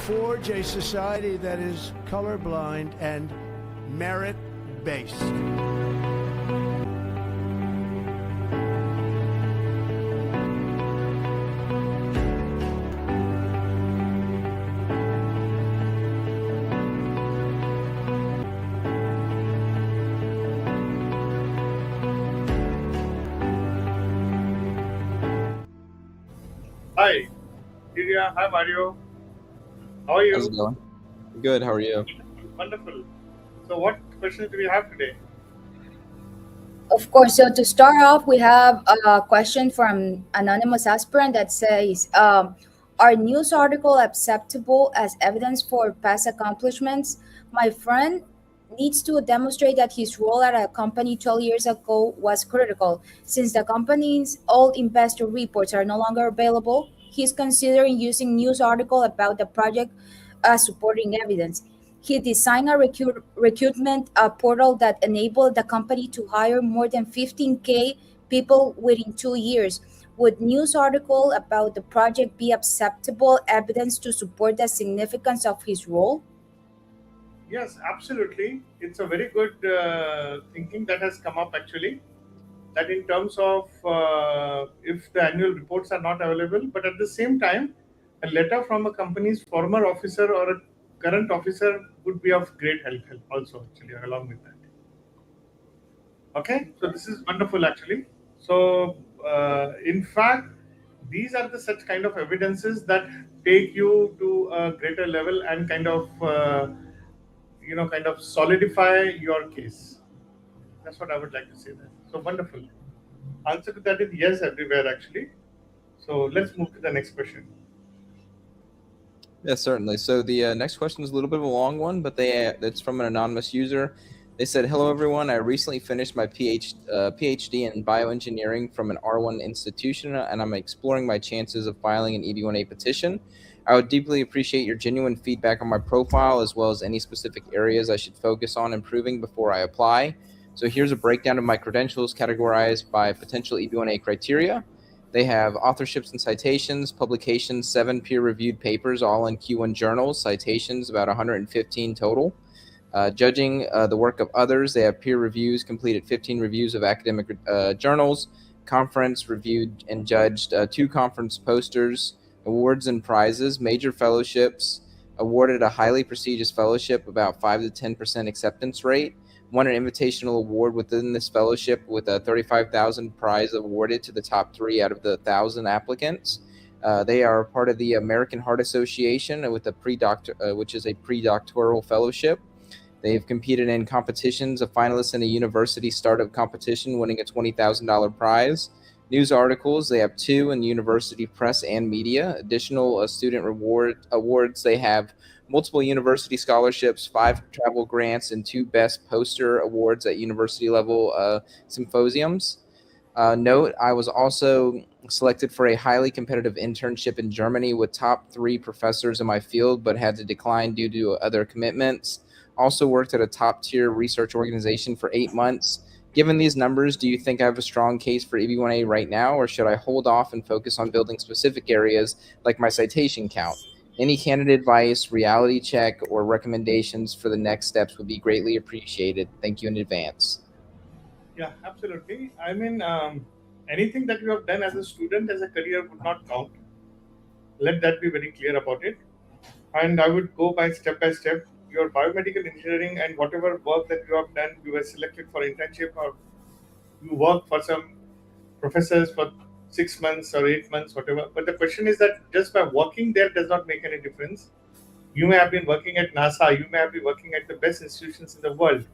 forge a society that is colorblind and merit-based. Hi, Divya. Hi, Mario. How are How's it you? going? Good. How are you? Wonderful. So, what questions do we have today? Of course. So to start off, we have a question from anonymous aspirant that says, "Are news article acceptable as evidence for past accomplishments? My friend needs to demonstrate that his role at a company 12 years ago was critical. Since the company's all investor reports are no longer available, he's considering using news article about the project as supporting evidence. He designed a recruitment portal that enabled the company to hire more than 15K people within 2 years. Would news article about the project be acceptable evidence to support the significance of his role?" Yes, absolutely. It's a very good thinking that has come up actually. That in terms of if the annual reports are not available, but at the same time, a letter from a company's former officer or a current officer would be of great help also actually along with that. Okay, so this is wonderful actually. So in fact, these are the such kind of evidences that take you to a greater level and kind of solidify your case. That's what I would like to say there. So wonderful. Answer to that is yes everywhere actually. So let's move to the next question. Yeah, certainly. So the next question is a little bit of a long one, but it's from an anonymous user. They said, "Hello, everyone. I recently finished my PhD in bioengineering from an R1 institution, and I'm exploring my chances of filing an EB1A petition. I would deeply appreciate your genuine feedback on my profile, as well as any specific areas I should focus on improving before I apply. So here's a breakdown of my credentials categorized by potential EB1A criteria. They have authorships and citations, publications, 7 peer-reviewed papers, all in Q1 journals, citations, about 115 total. Judging the work of others, they have peer reviews, completed 15 reviews of academic journals, conference reviewed and judged 2 conference posters, awards and prizes, major fellowships, awarded a highly prestigious fellowship, about 5 to 10% acceptance rate, won an invitational award within this fellowship with a $35,000 prize awarded to the top 3 out of the 1,000 applicants. They are part of the American Heart Association with which is a pre-doctoral fellowship. They've competed in competitions, a finalist in a university startup competition, winning a $20,000 prize. News articles, they have 2 in university press and media. Additional student awards, they have multiple university scholarships, 5 travel grants, and 2 best poster awards at university level symposiums. Note, I was also selected for a highly competitive internship in Germany with top 3 professors in my field, but had to decline due to other commitments. Also worked at a top tier research organization for 8 months. Given these numbers, do you think I have a strong case for EB1A right now, or should I hold off and focus on building specific areas like my citation count? Any candidate advice, reality check, or recommendations for the next steps would be greatly appreciated. Thank you in advance." Yeah, absolutely. I mean, anything that you have done as a student, as a career, would not count. Let that be very clear about it. And I would go by step. Your biomedical engineering and whatever work that you have done, you were selected for internship or you work for some professors for 6 months or 8 months, whatever. But the question is that just by working there does not make any difference. You may have been working at NASA, you may have been working at the best institutions in the world.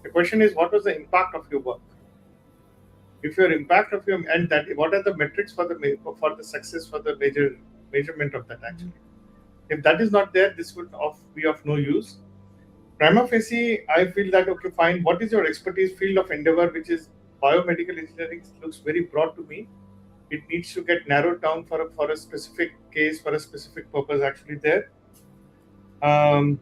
The question is, what was the impact of your work? If your impact of your and that, what are the metrics for the success for the measurement of that actually? If that is not there, this would be of no use. Prima facie, I feel that okay, fine. What is your expertise field of endeavor, which is biomedical engineering? Looks very broad to me. It needs to get narrowed down for a specific case, for a specific purpose. Actually, there. Um,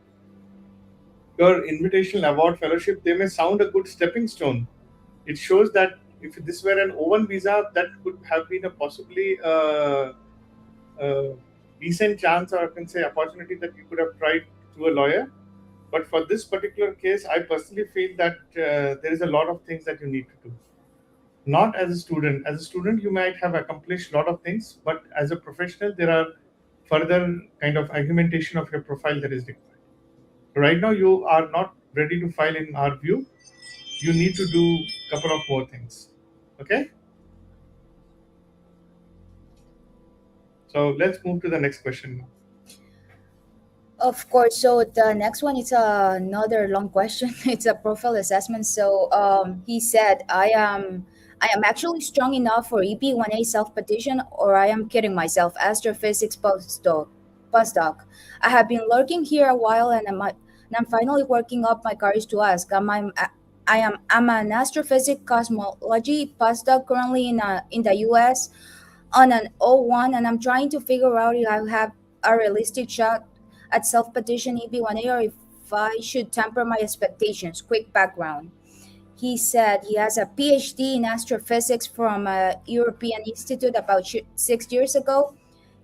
your invitational award fellowship, they may sound a good stepping stone. It shows that if this were an O1 visa, that could have been a possibly uh, decent chance, or I can say opportunity, that you could have tried through a lawyer. But for this particular case, I personally feel that there is a lot of things that you need to do. Not as a student. As a student, you might have accomplished a lot of things, but as a professional, there are further kind of argumentation of your profile that is required. Right now, you are not ready to file in our view. You need to do a couple of more things. Okay? So let's move to the next question now. Of course. So the next one is another long question. It's a profile assessment. So he said, I am actually strong enough for EB1A self-petition, or I am kidding myself. Astrophysics postdoc. I have been lurking here a while, and I'm finally working up my courage to ask. I'm an astrophysics cosmology postdoc currently in the U.S. on an O1, and I'm trying to figure out if I have a realistic shot at self-petition EB1A, or if I should temper my expectations. Quick background. He said he has a PhD in astrophysics from a European institute about 6 years ago.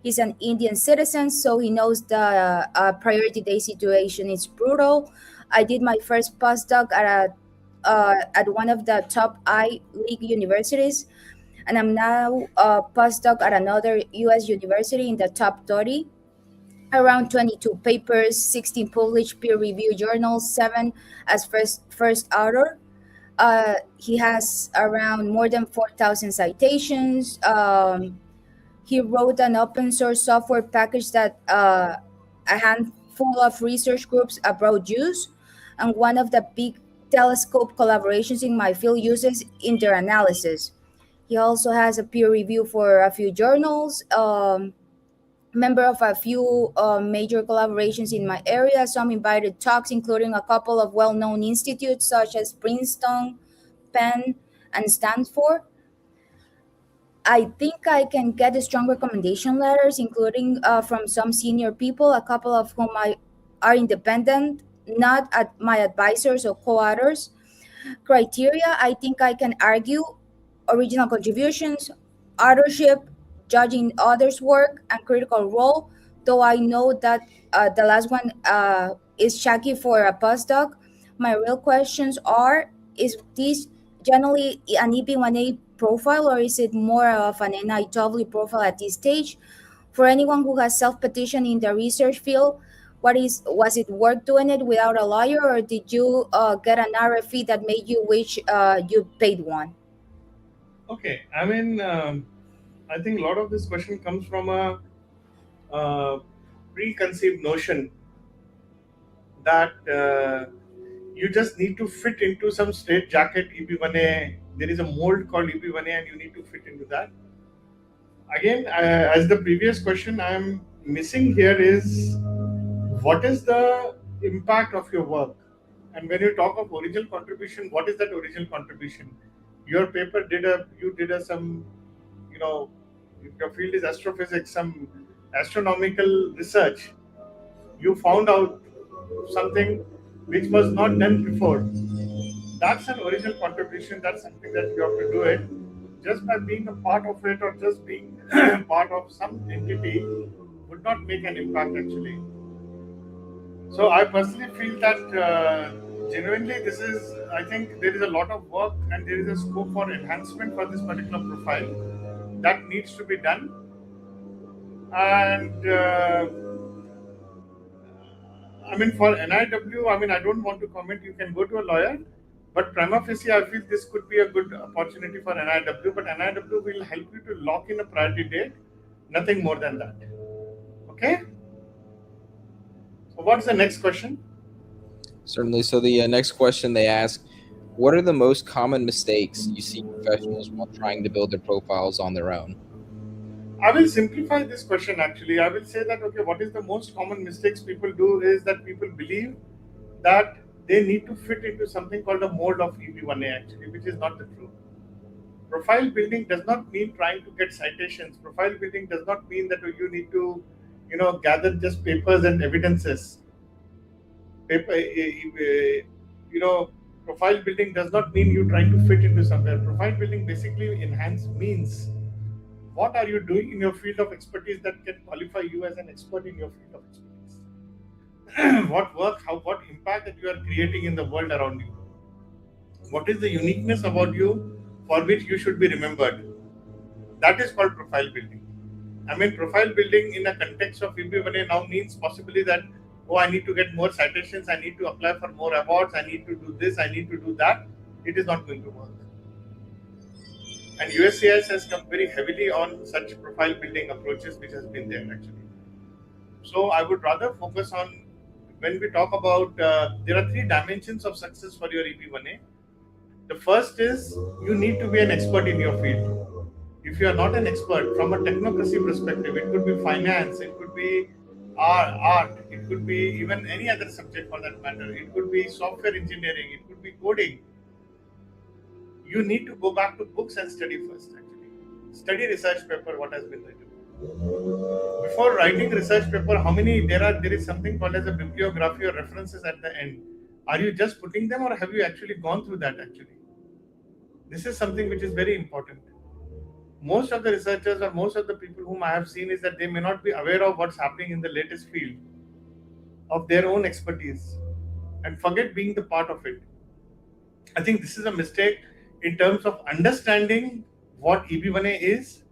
He's an Indian citizen, so he knows the priority day situation is brutal. I did my first postdoc at one of the top Ivy League universities, and I'm now a postdoc at another U.S. university in the top 30. Around 22 papers, 16 published peer-reviewed journals, 7 as first author. He has around more than 4,000 citations. He wrote an open source software package that a handful of research groups abroad use, and one of the big telescope collaborations in my field uses in their analysis. He also has a peer review for a few journals, member of a few major collaborations in my area, some invited talks, including a couple of well-known institutes such as Princeton, Penn, and Stanford. I think I can get strong recommendation letters, including from some senior people, a couple of whom are independent, not my advisors or co-authors. Criteria, I think I can argue original contributions, authorship, judging others' work, and critical role, though I know that the last one is shaky for a postdoc. My real questions are, is this generally an EB1A profile, or is it more of an NIW profile at this stage? For anyone who has self-petition in the research field, was it worth doing it without a lawyer, or did you get an RFE that made you wish you paid one? Okay, I mean, I think a lot of this question comes from a preconceived notion that you just need to fit into some straight jacket EB1A. There is a mold called EB1A, and you need to fit into that. Again, as the previous question I am missing here is, what is the impact of your work? And when you talk of original contribution, what is that original contribution? Your paper you did some, if your field is astrophysics, some astronomical research. You found out something which was not done before. That's an original contribution. That's something that you have to do it. Just by being a part of it, or just being part of some entity, would not make an impact actually. So I personally feel that genuinely I think there is a lot of work, and there is a scope for enhancement for this particular profile that needs to be done. And I mean, for NIW, I don't want to comment. You can go to a lawyer, but prima facie, I feel this could be a good opportunity for NIW. But NIW will help you to lock in a priority date, nothing more than that. Okay. So what's the next question? Certainly. So the next question they ask, what are the most common mistakes you see professionals while trying to build their profiles on their own? I will simplify this question actually. I will say that, okay, what is the most common mistakes people do is that people believe that they need to fit into something called a mold of EB1A actually, which is not the truth. Profile building does not mean trying to get citations. Profile building does not mean that you need to, gather just papers and evidences. Profile building does not mean you trying to fit into somewhere. Profile building basically means what are you doing in your field of expertise that can qualify you as an expert in your field of expertise? What work, what impact that you are creating in the world around you? What is the uniqueness about you for which you should be remembered? That is called profile building. I mean, profile building in a context of EB1A now means possibly that, oh, I need to get more citations, I need to apply for more awards, I need to do this, I need to do that. It is not going to work. And USCIS has come very heavily on such profile building approaches, which has been there actually. So I would rather focus on, when we talk about, there are 3 dimensions of success for your EB1A. The first is you need to be an expert in your field. If you are not an expert from a technocracy perspective, it could be finance, it could be art, it could be even any other subject for that matter, it could be software engineering, it could be coding. You need to go back to books and study first actually. Study research paper, what has been written. Before writing research paper, there is something called as a bibliography or references at the end. Are you just putting them or have you actually gone through that actually? This is something which is very important. Most of the researchers or most of the people whom I have seen is that they may not be aware of what's happening in the latest field of their own expertise and forget being the part of it. I think this is a mistake in terms of understanding what EB1A is.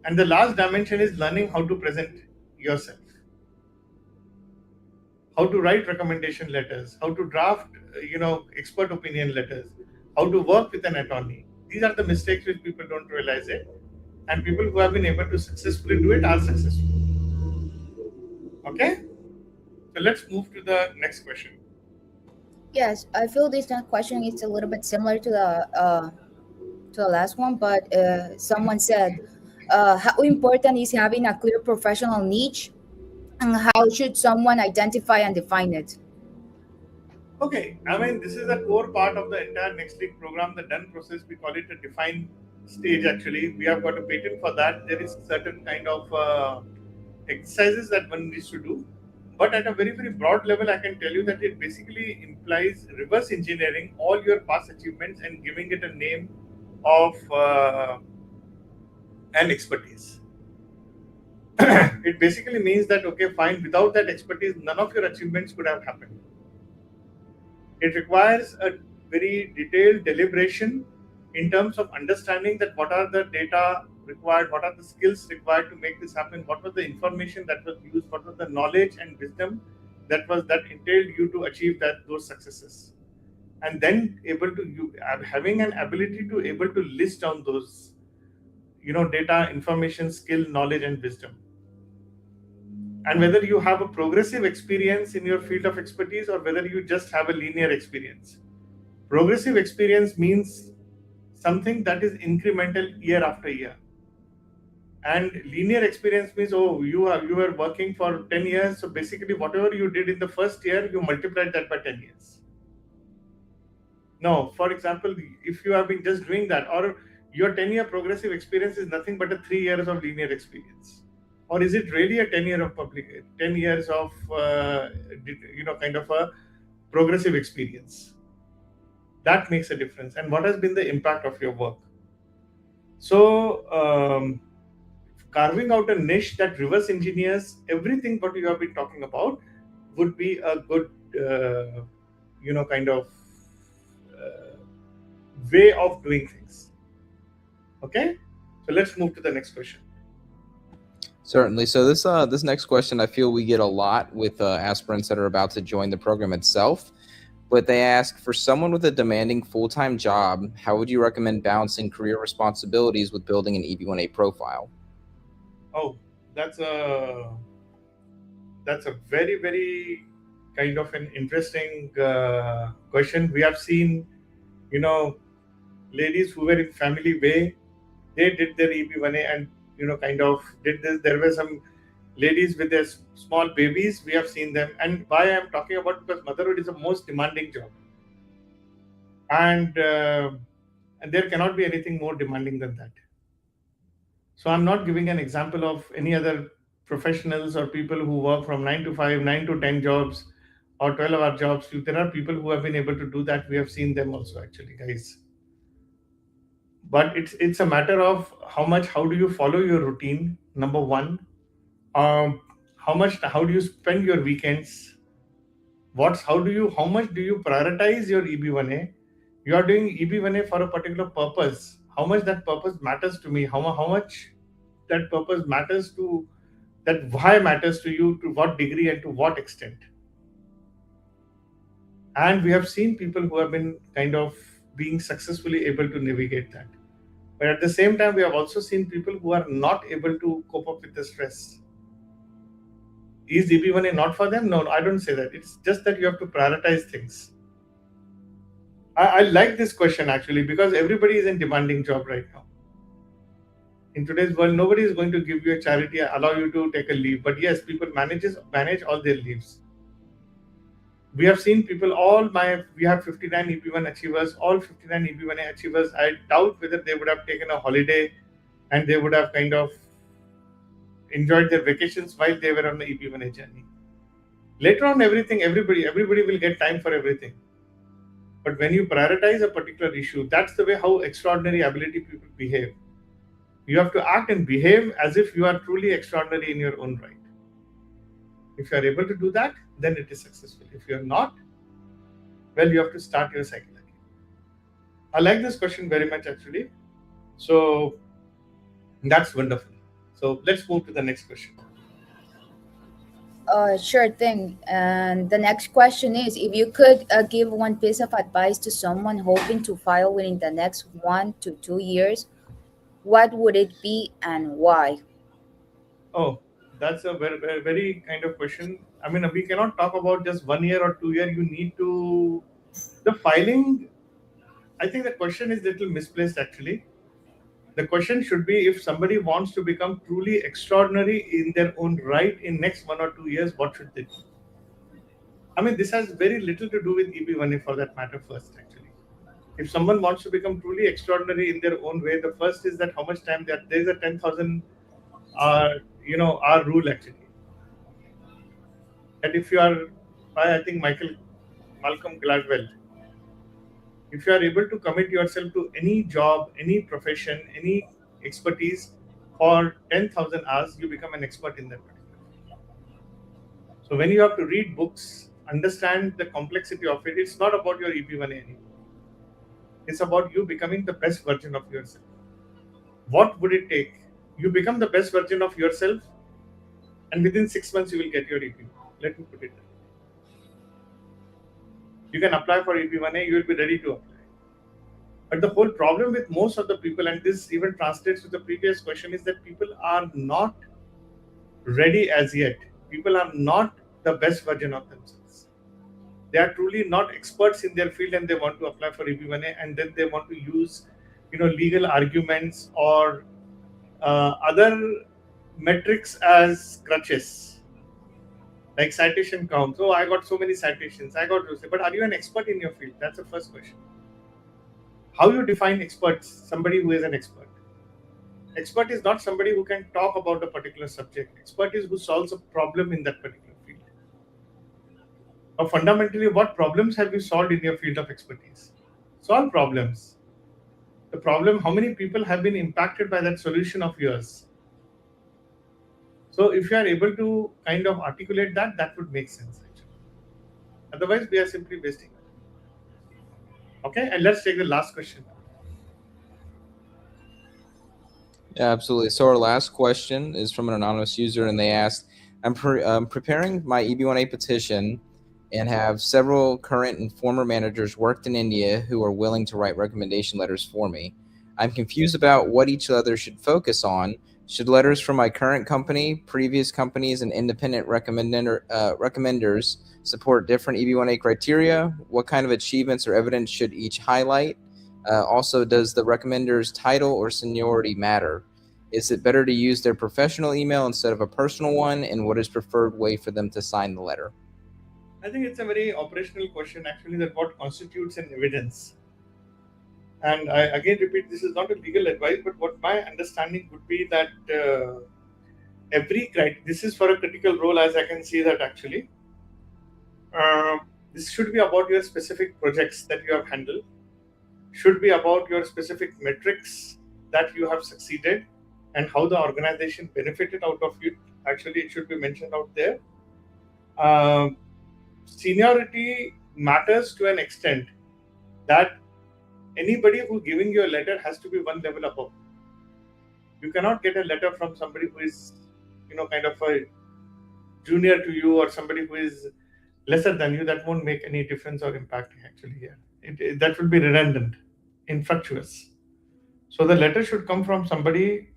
And the last dimension is learning how to present yourself, how to write recommendation letters, how to draft, expert opinion letters, how to work with an attorney. These are the mistakes which people don't realize it. And people who have been able to successfully do it are successful. Okay? So let's move to the next question. Yes, I feel this next question is a little bit similar to the last one, but someone said, how important is having a clear professional niche, and how should someone identify and define it? Okay, I mean, this is a core part of the entire Next League program, the done process. We call it a defined stage actually. We have got a patent for that. There is certain kind of exercises that one needs to do. But at a very, very broad level, I can tell you that it basically implies reverse engineering all your past achievements and giving it a name of an expertise. It basically means that, okay, fine, without that expertise, none of your achievements could have happened. It requires a very detailed deliberation in terms of understanding that what are the data required, what are the skills required to make this happen, what was the information that was used, what was the knowledge and wisdom that entailed you to achieve those successes, and then having an ability to able to list down those data, information, skill, knowledge and wisdom. And whether you have a progressive experience in your field of expertise or whether you just have a linear experience. Progressive experience means something that is incremental year after year. And linear experience means, you were working for 10 years. So basically whatever you did in the first year, you multiplied that by 10 years. No, for example, if you have been just doing that, or your 10-year progressive experience is nothing but a 3 years of linear experience. Or is it really a 10 years of kind of a progressive experience? That makes a difference. And what has been the impact of your work? So carving out a niche that reverse engineers everything what you have been talking about would be a good way of doing things. Okay, so let's move to the next question. Certainly. So this next question, I feel we get a lot with aspirants that are about to join the program itself. But they ask, for someone with a demanding full-time job, how would you recommend balancing career responsibilities with building an EB1A profile? Oh, that's a very, very kind of an interesting question. We have seen, ladies who were in family way, they did their EB1A and kind of did this. There were some ladies with their small babies. We have seen them. And why I'm talking about, because motherhood is the most demanding job. And there cannot be anything more demanding than that. So I'm not giving an example of any other professionals or people who work from 9 to 5, 9 to 10 jobs or 12-hour jobs. There are people who have been able to do that. We have seen them also actually, guys. but it's a matter of how do you follow your routine, number one. How do you spend your weekends? How much do you prioritize your EB1A? You are doing EB1A for a particular purpose. How much that purpose matters to me? How much that purpose matters to that why matters to you, to what degree and to what extent? And we have seen people who have been kind of being successfully able to navigate that. But at the same time, we have also seen people who are not able to cope up with the stress. Is EB1A not for them? No, I don't say that. It's just that you have to prioritize things. I like this question actually, because everybody is in demanding job right now. In today's world, nobody is going to give you a charity, allow you to take a leave. But yes, people manage all their leaves. We have seen people, we have 59 EB1 achievers, all 59 EB1A achievers. I doubt whether they would have taken a holiday and they would have kind of enjoyed their vacations while they were on the EB1A journey. Later on, everybody will get time for everything. But when you prioritize a particular issue, that's the way how extraordinary ability people behave. You have to act and behave as if you are truly extraordinary in your own right. If you are able to do that, then it is successful. If you are not, well, you have to start your cycle again. I like this question very much actually. So that's wonderful. So let's move to the next question. Sure thing. And the next question is, if you could give one piece of advice to someone hoping to file within the next 1 to 2 years, what would it be and why? Oh, that's a very kind of question. I mean, we cannot talk about just 1 year or 2 year. You need to the filing. I think the question is little misplaced actually. The question should be, if somebody wants to become truly extraordinary in their own right in next 1 or 2 years, what should they do? I mean, this has very little to do with EB1A for that matter first actually. If someone wants to become truly extraordinary in their own way, the first is that how much time there is a 10,000 our rule actually. That if you are, I think Malcolm Gladwell, if you are able to commit yourself to any job, any profession, any expertise for 10,000 hours, you become an expert in that particular field. So when you have to read books, understand the complexity of it, it's not about your EB1A anymore. It's about you becoming the best version of yourself. What would it take? You become the best version of yourself, and within 6 months you will get your EB1A. Let me put it that way. You can apply for EB1A, you will be ready to apply. But the whole problem with most of the people, and this even translates to the previous question, is that people are not ready as yet. People are not the best version of themselves. They are truly not experts in their field, and they want to apply for EB1A, and then they want to use, legal arguments or other metrics as crutches, like citation counts. Oh, I got so many citations. But are you an expert in your field? That's the first question. How you define experts? Somebody who is an expert. Expert is not somebody who can talk about a particular subject. Expert is who solves a problem in that particular field. Now, fundamentally, what problems have you solved in your field of expertise? Solve problems. The problem, how many people have been impacted by that solution of yours? So if you are able to kind of articulate that, that would make sense actually. Otherwise, we are simply wasting time. Okay, and let's take the last question. Yeah, absolutely. So our last question is from an anonymous user, and they asked, I'm preparing my EB1A petition and have several current and former managers worked in India who are willing to write recommendation letters for me. I'm confused about what each letter should focus on. Should letters from my current company, previous companies, and independent recommenders support different EB1A criteria? What kind of achievements or evidence should each highlight? Also, does the recommender's title or seniority matter? Is it better to use their professional email instead of a personal one? And what is preferred way for them to sign the letter? I think it's a very operational question actually, that what constitutes an evidence. And I again repeat, this is not a legal advice, but what my understanding would be that this is for a critical role, as I can see that actually. This should be about your specific projects that you have handled. should be about your specific metrics that you have succeeded and how the organization benefited out of it. Actually, it should be mentioned out there. Seniority matters to an extent that anybody who giving you a letter has to be one level above. You cannot get a letter from somebody who is, kind of a junior to you or somebody who is lesser than you. That won't make any difference or impact actually here. That will be redundant, infructuous. So the letter should come from somebody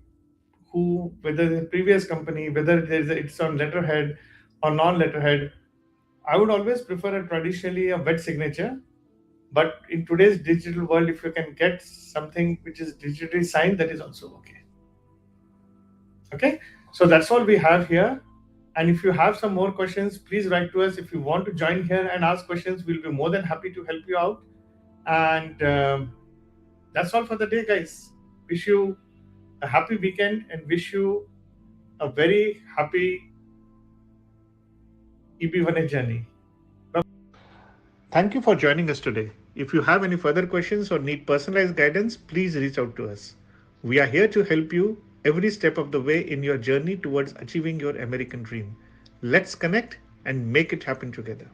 who, whether the previous company, whether it's on letterhead or non-letterhead. I would always prefer traditionally a wet signature. But in today's digital world, if you can get something which is digitally signed, that is also okay. Okay, so that's all we have here. And if you have some more questions, please write to us. If you want to join here and ask questions, we'll be more than happy to help you out. And that's all for the day, guys. Wish you a happy weekend and wish you a very happy EB1A journey. Thank you for joining us today. If you have any further questions or need personalized guidance, please reach out to us. We are here to help you every step of the way in your journey towards achieving your American dream. Let's connect and make it happen together.